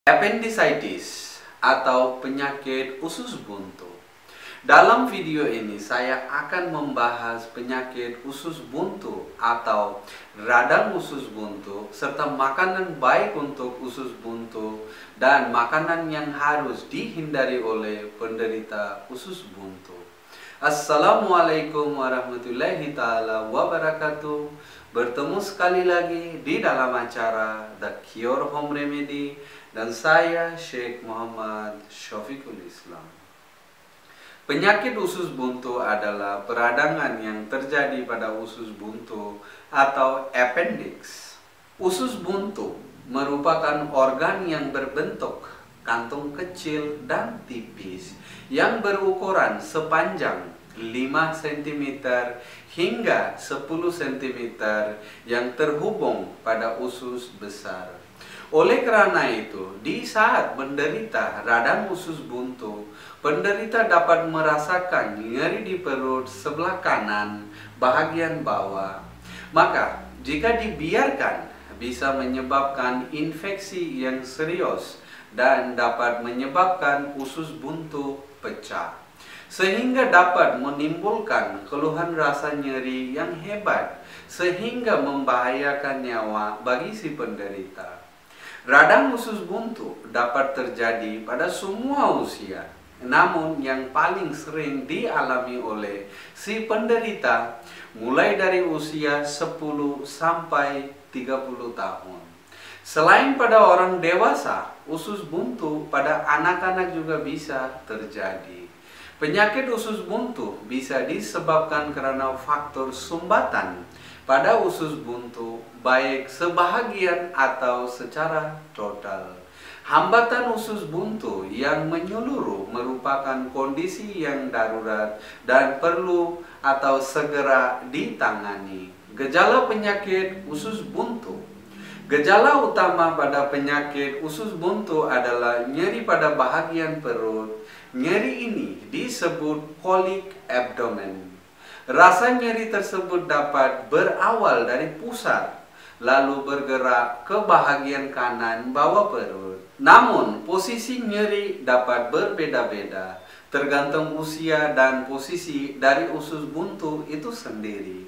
Appendicitis atau penyakit usus buntu. Dalam video ini saya akan membahas penyakit usus buntu atau radang usus buntu serta makanan baik untuk usus buntu dan makanan yang harus dihindari oleh penderita usus buntu. Assalamualaikum warahmatullahi taala wabarakatuh. Bertemu sekali lagi di dalam acara The Cure Home Remedy dan saya Syekh Muhammad Syafiqul Islam. Penyakit usus buntu adalah peradangan yang terjadi pada usus buntu atau appendix. Usus buntu merupakan organ yang berbentuk kantung kecil dan tipis yang berukuran sepanjang 5 cm hingga 10 cm yang terhubung pada usus besar. Oleh karena itu, di saat menderita radang usus buntu, penderita dapat merasakan nyeri di perut sebelah kanan bagian bawah. Maka, jika dibiarkan, bisa menyebabkan infeksi yang serius dan dapat menyebabkan usus buntu pecah, sehingga dapat menimbulkan keluhan rasa nyeri yang hebat sehingga membahayakan nyawa bagi si penderita. Radang usus buntu dapat terjadi pada semua usia, namun yang paling sering dialami oleh si penderita mulai dari usia 10 sampai 30 tahun. Selain pada orang dewasa, usus buntu pada anak-anak juga bisa terjadi. Penyakit usus buntu bisa disebabkan karena faktor sumbatan pada usus buntu, baik sebahagian atau secara total. Hambatan usus buntu yang menyeluruh merupakan kondisi yang darurat dan perlu atau segera ditangani. Gejala penyakit usus buntu. Gejala utama pada penyakit usus buntu adalah nyeri pada bahagian perut. Nyeri ini disebut kolik abdomen. Rasa nyeri tersebut dapat berawal dari pusat, lalu bergerak ke bahagian kanan bawah perut. Namun, posisi nyeri dapat berbeda-beda, tergantung usia dan posisi dari usus buntu itu sendiri.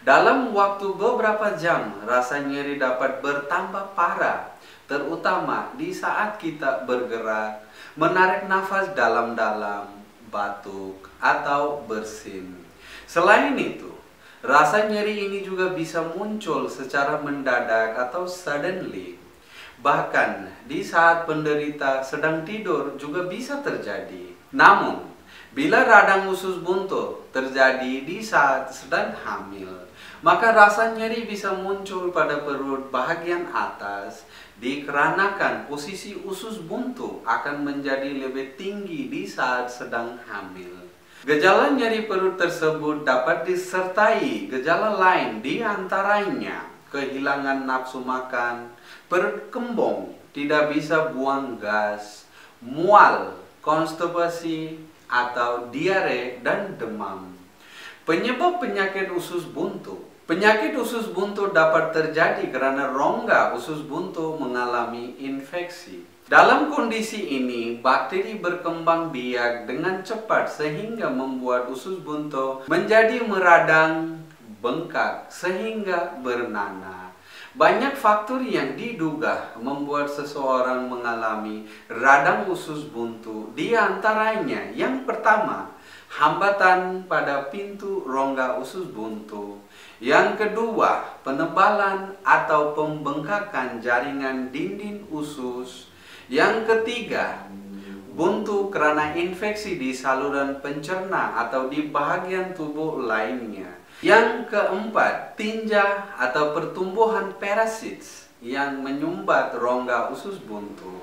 Dalam waktu beberapa jam, rasa nyeri dapat bertambah parah, terutama di saat kita bergerak, menarik nafas dalam-dalam, batuk, atau bersin. Selain itu, rasa nyeri ini juga bisa muncul secara mendadak atau suddenly. Bahkan di saat penderita sedang tidur juga bisa terjadi. Namun, bila radang usus buntu terjadi di saat sedang hamil, maka rasa nyeri bisa muncul pada perut bagian atas dikarenakan posisi usus buntu akan menjadi lebih tinggi di saat sedang hamil. Gejala nyeri perut tersebut dapat disertai gejala lain di antaranya kehilangan nafsu makan, perut kembung, tidak bisa buang gas, mual, konstipasi, atau diare dan demam. Penyebab penyakit usus buntu. Penyakit usus buntu dapat terjadi karena rongga usus buntu mengalami infeksi. Dalam kondisi ini, bakteri berkembang biak dengan cepat sehingga membuat usus buntu menjadi meradang, bengkak, sehingga bernanah. Banyak faktor yang diduga membuat seseorang mengalami radang usus buntu. Di antaranya, yang pertama, hambatan pada pintu rongga usus buntu. Yang kedua, penebalan atau pembengkakan jaringan dinding usus. Yang ketiga, buntu karena infeksi di saluran pencerna atau di bagian tubuh lainnya. Yang keempat, tinja atau pertumbuhan parasit yang menyumbat rongga usus buntu.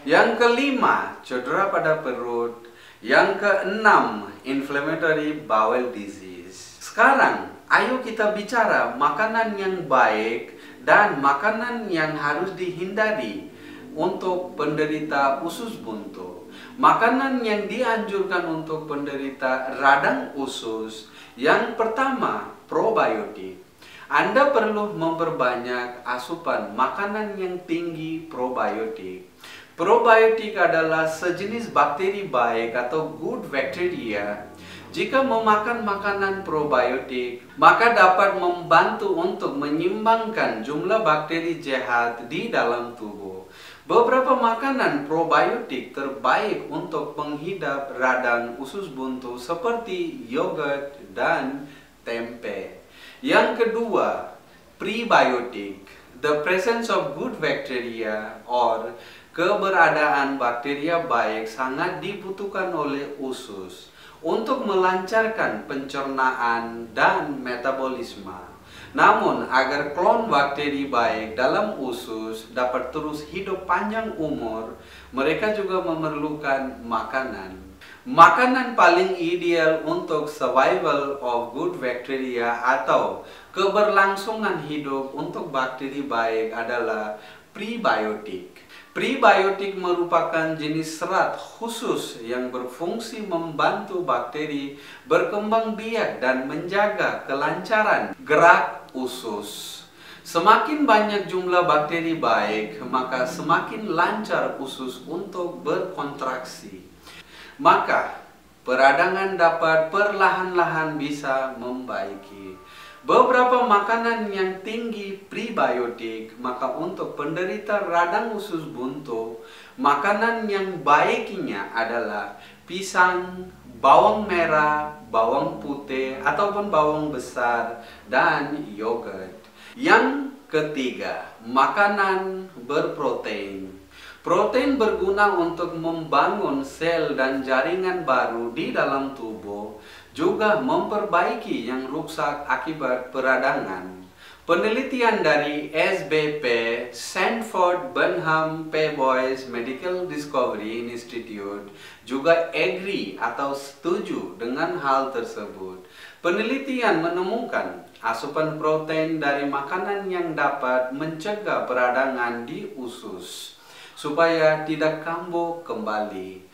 Yang kelima, cedera pada perut. Yang keenam, inflammatory bowel disease. Sekarang, ayo kita bicara makanan yang baik dan makanan yang harus dihindari untuk penderita usus buntu. Makanan yang dianjurkan untuk penderita radang usus, yang pertama, probiotik. Anda perlu memperbanyak asupan makanan yang tinggi probiotik. Probiotik adalah sejenis bakteri baik atau good bacteria. Jika memakan makanan probiotik, maka dapat membantu untuk menyeimbangkan jumlah bakteri jahat di dalam tubuh. Beberapa makanan probiotik terbaik untuk menghidap radang usus buntu seperti yogurt dan tempe. Yang kedua, prebiotik. The presence of good bacteria or keberadaan bakteria baik sangat dibutuhkan oleh usus untuk melancarkan pencernaan dan metabolisme. Namun, agar klon bakteri baik dalam usus dapat terus hidup panjang umur, mereka juga memerlukan makanan. Makanan paling ideal untuk survival of good bacteria atau keberlangsungan hidup untuk bakteri baik adalah prebiotik. Prebiotik merupakan jenis serat khusus yang berfungsi membantu bakteri berkembang biak dan menjaga kelancaran gerak usus. Semakin banyak jumlah bakteri baik, maka semakin lancar usus untuk berkontraksi. Maka, peradangan dapat perlahan-lahan bisa membaiki. Beberapa makanan yang tinggi prebiotik, maka untuk penderita radang usus buntu, makanan yang baiknya adalah pisang, bawang merah, bawang putih, ataupun bawang besar, dan yogurt. Yang ketiga, makanan berprotein. Protein berguna untuk membangun sel dan jaringan baru di dalam tubuh, juga memperbaiki yang rusak akibat peradangan. Penelitian dari SBP, Sanford Burnham Peboys Medical Discovery Institute, juga agree atau setuju dengan hal tersebut. Penelitian menemukan asupan protein dari makanan yang dapat mencegah peradangan di usus supaya tidak kambuh kembali.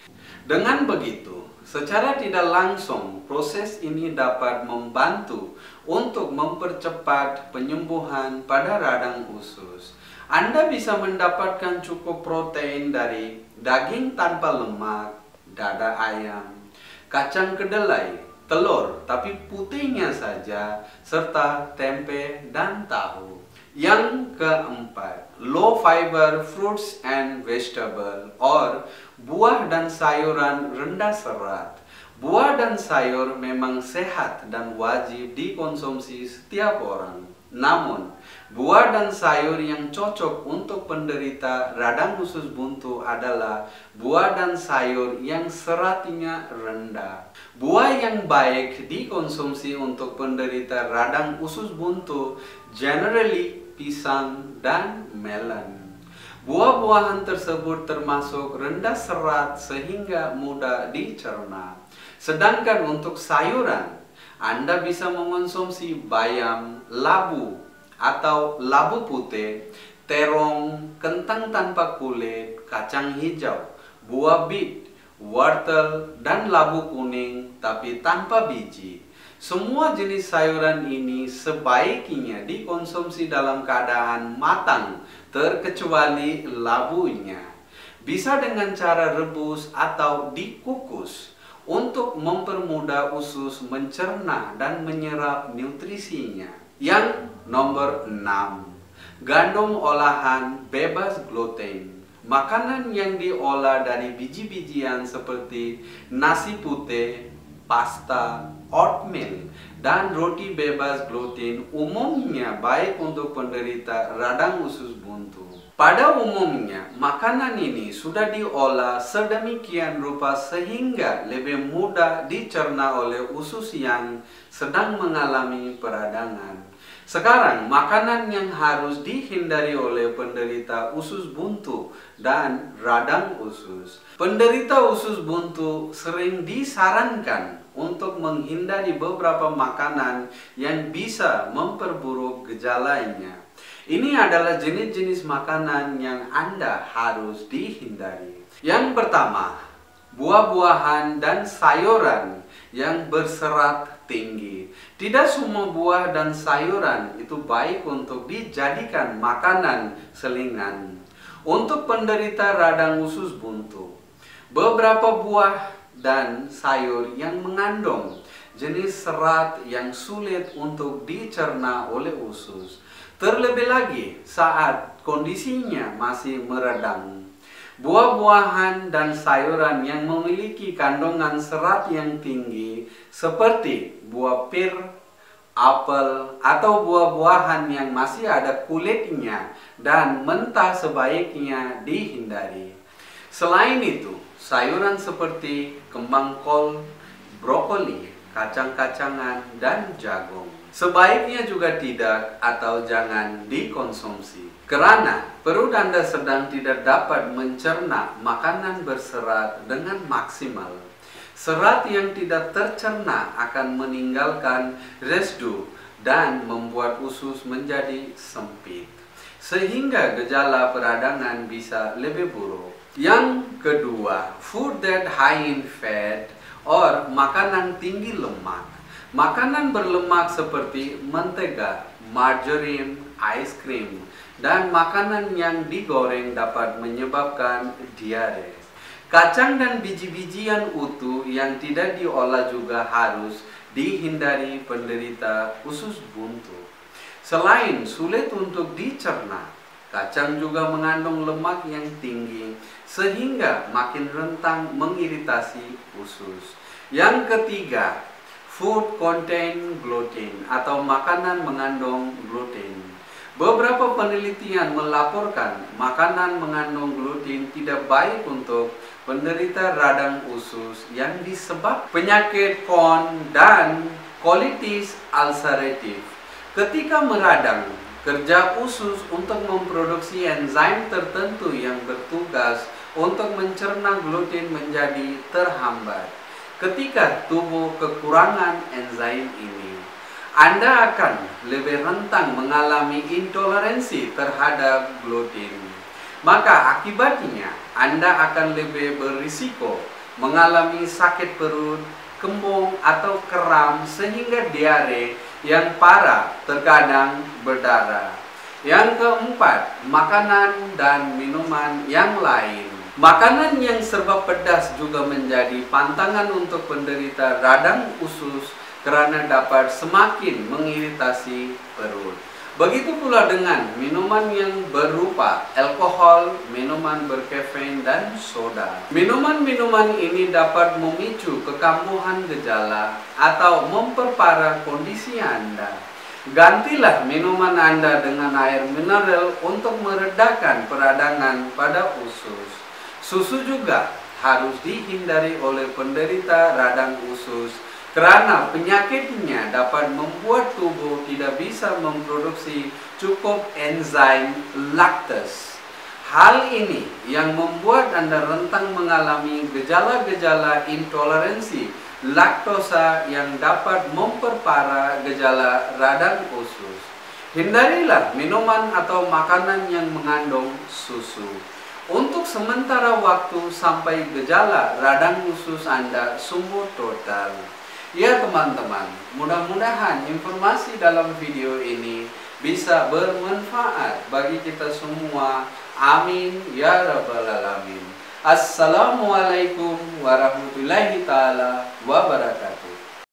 Dengan begitu, secara tidak langsung, proses ini dapat membantu untuk mempercepat penyembuhan pada radang usus. Anda bisa mendapatkan cukup protein dari daging tanpa lemak, dada ayam, kacang kedelai, telur, tapi putihnya saja, serta tempe dan tahu. Yang keempat, low fiber fruits and vegetable or buah dan sayuran rendah serat. Buah dan sayur memang sehat dan wajib dikonsumsi setiap orang. Namun, buah dan sayur yang cocok untuk penderita radang usus buntu adalah buah dan sayur yang seratnya rendah. Buah yang baik dikonsumsi untuk penderita radang usus buntu generally pisang dan melon. Buah-buahan tersebut termasuk rendah serat sehingga mudah dicerna. Sedangkan untuk sayuran, Anda bisa mengonsumsi bayam, labu atau labu putih, terong, kentang tanpa kulit, kacang hijau, buah bit, wortel, dan labu kuning tapi tanpa biji. Semua jenis sayuran ini sebaiknya dikonsumsi dalam keadaan matang, terkecuali labunya. Bisa dengan cara rebus atau dikukus untuk mempermudah usus mencerna dan menyerap nutrisinya. Yang nomor 6, gandum olahan bebas gluten. Makanan yang diolah dari biji-bijian seperti nasi putih, pasta, oatmeal, dan roti bebas gluten umumnya baik untuk penderita radang usus buntu. Pada umumnya, makanan ini sudah diolah sedemikian rupa sehingga lebih mudah dicerna oleh usus yang sedang mengalami peradangan. Sekarang, makanan yang harus dihindari oleh penderita usus buntu dan radang usus. Penderita usus buntu sering disarankan untuk menghindari beberapa makanan yang bisa memperburuk gejalanya. Ini adalah jenis-jenis makanan yang Anda harus dihindari. Yang pertama, buah-buahan dan sayuran yang berserat tinggi. Tidak semua buah dan sayuran itu baik untuk dijadikan makanan selingan. Untuk penderita radang usus buntu, beberapa buah dan sayur yang mengandung jenis serat yang sulit untuk dicerna oleh usus, terlebih lagi saat kondisinya masih meradang. Buah-buahan dan sayuran yang memiliki kandungan serat yang tinggi seperti buah pir, apel, atau buah-buahan yang masih ada kulitnya dan mentah sebaiknya dihindari. Selain itu, sayuran seperti kembang kol, brokoli, kacang-kacangan, dan jagung sebaiknya juga tidak atau jangan dikonsumsi, karena perut Anda sedang tidak dapat mencerna makanan berserat dengan maksimal. Serat yang tidak tercerna akan meninggalkan residu dan membuat usus menjadi sempit, sehingga gejala peradangan bisa lebih buruk. Yang kedua, food that high in fat or makanan tinggi lemak. Makanan berlemak seperti mentega, margarin, ice cream, dan makanan yang digoreng dapat menyebabkan diare. Kacang dan biji-bijian utuh yang tidak diolah juga harus dihindari penderita usus buntu. Selain sulit untuk dicerna, kacang juga mengandung lemak yang tinggi sehingga makin rentan mengiritasi usus. Yang ketiga, food contain gluten atau makanan mengandung gluten. Beberapa penelitian melaporkan makanan mengandung gluten tidak baik untuk penderita radang usus yang disebabkan penyakit Crohn dan colitis ulceratif. Ketika meradang, kerja usus untuk memproduksi enzim tertentu yang bertugas untuk mencerna gluten menjadi terhambat. Ketika tubuh kekurangan enzim ini, Anda akan lebih rentan mengalami intoleransi terhadap gluten. Maka akibatnya Anda akan lebih berisiko mengalami sakit perut, kembung atau kram sehingga diare yang parah terkadang berdarah. Yang keempat, makanan dan minuman yang lain. Makanan yang serba pedas juga menjadi pantangan untuk penderita radang usus karena dapat semakin mengiritasi perut. Begitu pula dengan minuman yang berupa alkohol, minuman berkafein, dan soda. Minuman-minuman ini dapat memicu kekambuhan gejala atau memperparah kondisi Anda. Gantilah minuman Anda dengan air mineral untuk meredakan peradangan pada usus. Susu juga harus dihindari oleh penderita radang usus karena penyakitnya dapat membuat tubuh tidak bisa memproduksi cukup enzim laktase. Hal ini yang membuat Anda rentan mengalami gejala-gejala intoleransi laktosa yang dapat memperparah gejala radang usus. Hindarilah minuman atau makanan yang mengandung susu untuk sementara waktu sampai gejala radang usus Anda sembuh total. Ya teman-teman, mudah-mudahan informasi dalam video ini bisa bermanfaat bagi kita semua. Amin ya rabbal alamin. Assalamualaikum warahmatullahi taala wabarakatuh.